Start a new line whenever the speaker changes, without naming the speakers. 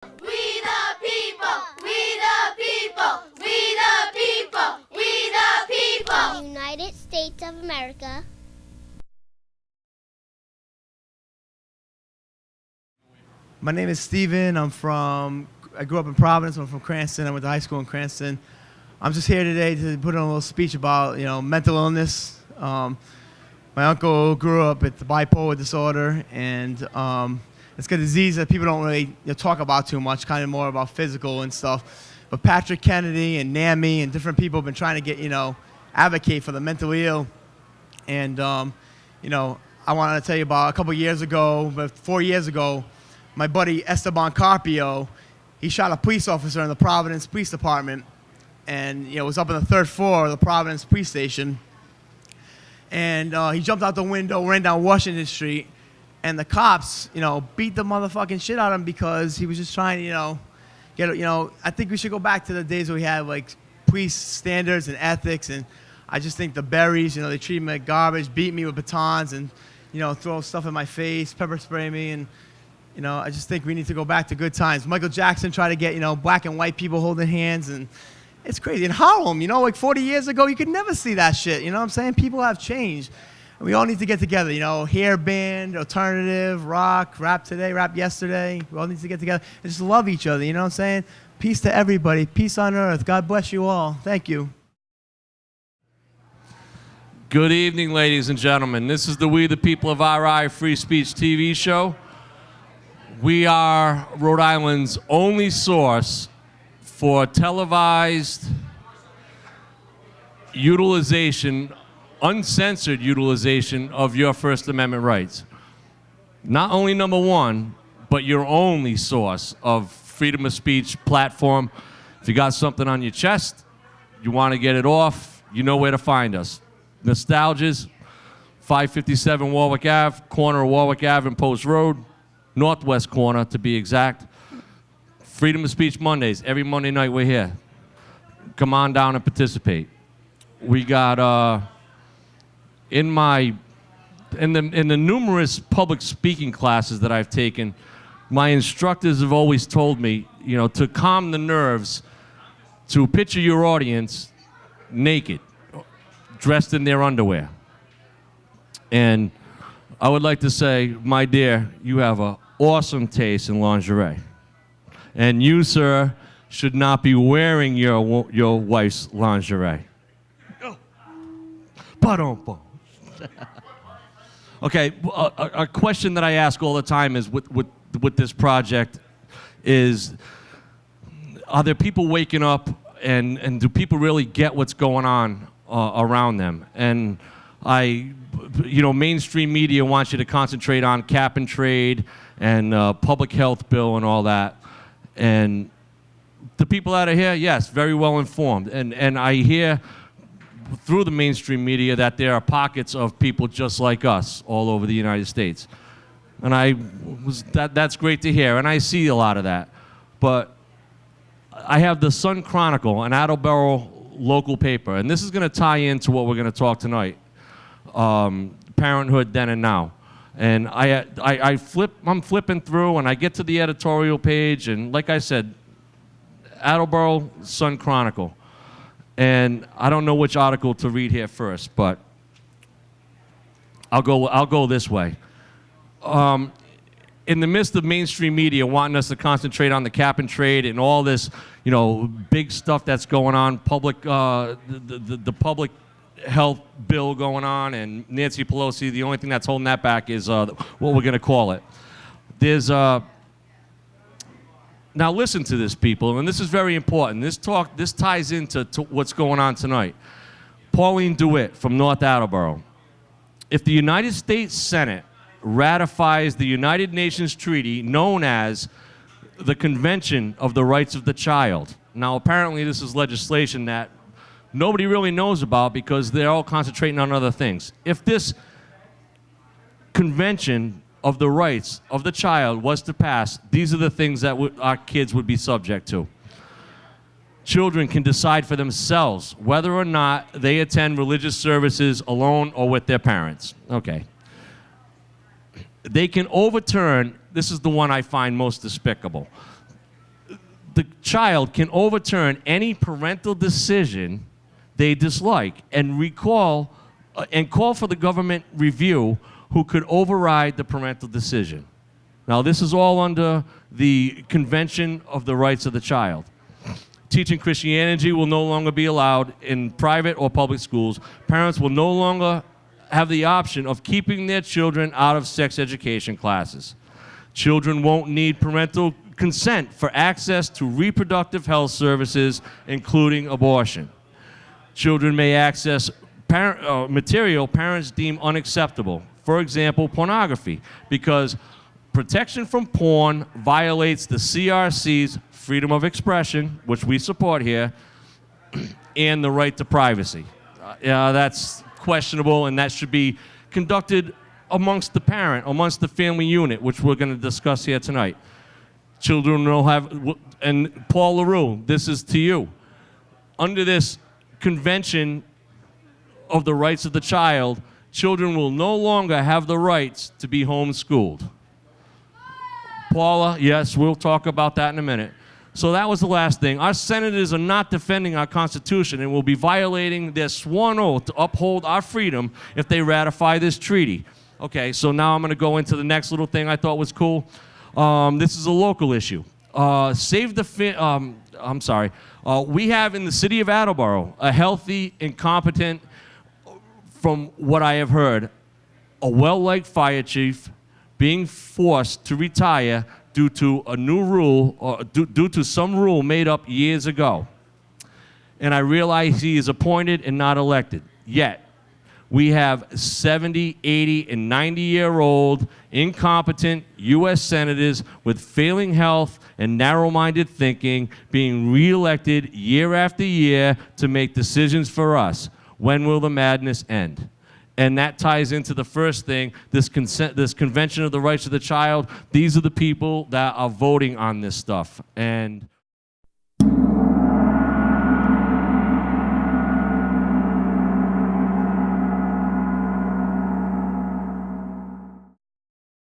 We the people, we the people, we the people, we the people.
United States of America.
My name is Steven. I grew up in Providence. I'm from Cranston. I went to high school in Cranston. I'm just here today to put on a little speech about, mental illness. My uncle grew up with bipolar disorder, and it's a disease that people don't really talk about too much, kind of more about physical and stuff. But Patrick Kennedy and NAMI and different people have been trying to get, advocate for the mentally ill. And, I wanted to tell you about a couple years ago, but 4 years ago, my buddy Esteban Carpio, he shot a police officer in the Providence Police Department, and it was up on the 3rd floor of the Providence Police Station. And he jumped out the window, ran down Washington Street, and the cops, beat the motherfucking shit out of him because he was just trying to, I think we should go back to the days where we had like police standards and ethics, and I just think the berries, they treated me like garbage, beat me with batons, and throw stuff in my face, pepper spray me, and I just think we need to go back to good times. Michael Jackson tried to get, black and white people holding hands, and it's crazy. In Harlem, like 40 years ago, you could never see that shit. You know what I'm saying? People have changed. And we all need to get together, hair band, alternative, rock, rap today, rap yesterday. We all need to get together and just love each other, you know what I'm saying? Peace to everybody. Peace on earth. God bless you all. Thank you.
Good evening, ladies and gentlemen. This is the We the People of RI Free Speech TV show. We are Rhode Island's only source for televised utilization, uncensored utilization of your First Amendment rights. Not only number one, but your only source of freedom of speech platform. If you got something on your chest, you want to get it off, you know where to find us. Nostalgia's 557 Warwick Ave, corner of Warwick Ave and Post Road. Northwest corner, to be exact. Freedom of Speech Mondays. Every Monday night we're here. Come on down and participate. We got in the numerous public speaking classes that I've taken, my instructors have always told me, to calm the nerves, to picture your audience naked, dressed in their underwear. And I would like to say, my dear, you have an awesome taste in lingerie. And you, sir, should not be wearing your wife's lingerie. Okay, a question that I ask all the time is with this project is, are there people waking up and do people really get what's going on around them? And mainstream media wants you to concentrate on cap and trade and public health bill and all that. And the people that are here, yes, very well informed. And I hear through the mainstream media that there are pockets of people just like us all over the United States. And that's great to hear, and I see a lot of that. But I have the Sun Chronicle, an Attleboro local paper, and this is going to tie into what we're going to talk tonight. Parenthood then and now. And I'm flipping through, and I get to the editorial page, and like I said, Attleboro Sun Chronicle. And I don't know which article to read here first, but I'll go this way. In the midst of mainstream media wanting us to concentrate on the cap and trade and all this, big stuff that's going on, the public health bill going on, and Nancy Pelosi, the only thing that's holding that back is what we're going to call it. Now listen to this, people, and this is very important. This ties into what's going on tonight. Pauline DeWitt from North Attleboro. If the United States Senate ratifies the United Nations treaty known as the Convention of the Rights of the Child. Now, apparently this is legislation that nobody really knows about because they're all concentrating on other things. If this Convention of the Rights of the Child was to pass, these are the things that our kids would be subject to. Children can decide for themselves whether or not they attend religious services alone or with their parents. Okay. They can overturn, this is the one I find most despicable. child can overturn any parental decision they dislike and call for the government review who could override the parental decision. Now, this is all under the Convention of the Rights of the Child. Teaching Christianity will no longer be allowed in private or public schools. Parents will no longer have the option of keeping their children out of sex education classes. Children won't need parental consent for access to reproductive health services, including abortion. Children may access material parents deem unacceptable. For example, pornography, because protection from porn violates the CRC's freedom of expression, which we support here, and the right to privacy. That's questionable, and that should be conducted amongst the parent, amongst the family unit, which we're going to discuss here tonight. Children will have, and Paul LaRue, this is to you. Under this Convention of the Rights of the Child, children will no longer have the rights to be homeschooled. Paula, yes, we'll talk about that in a minute. So that was the last thing. Our senators are not defending our Constitution and will be violating their sworn oath to uphold our freedom if they ratify this treaty. Okay, so now I'm going to go into the next little thing I thought was cool. This is a local issue. We have in the city of Attleboro a healthy and competent, from what I have heard, a well-liked fire chief being forced to retire due to a new rule, or due to some rule made up years ago. And I realize he is appointed and not elected. Yet, we have 70, 80, and 90-year-old incompetent U.S. senators with failing health and narrow-minded thinking being reelected year after year to make decisions for us. When will the madness end? And that ties into the first thing, this Convention of the Rights of the Child. These are the people that are voting on this stuff. And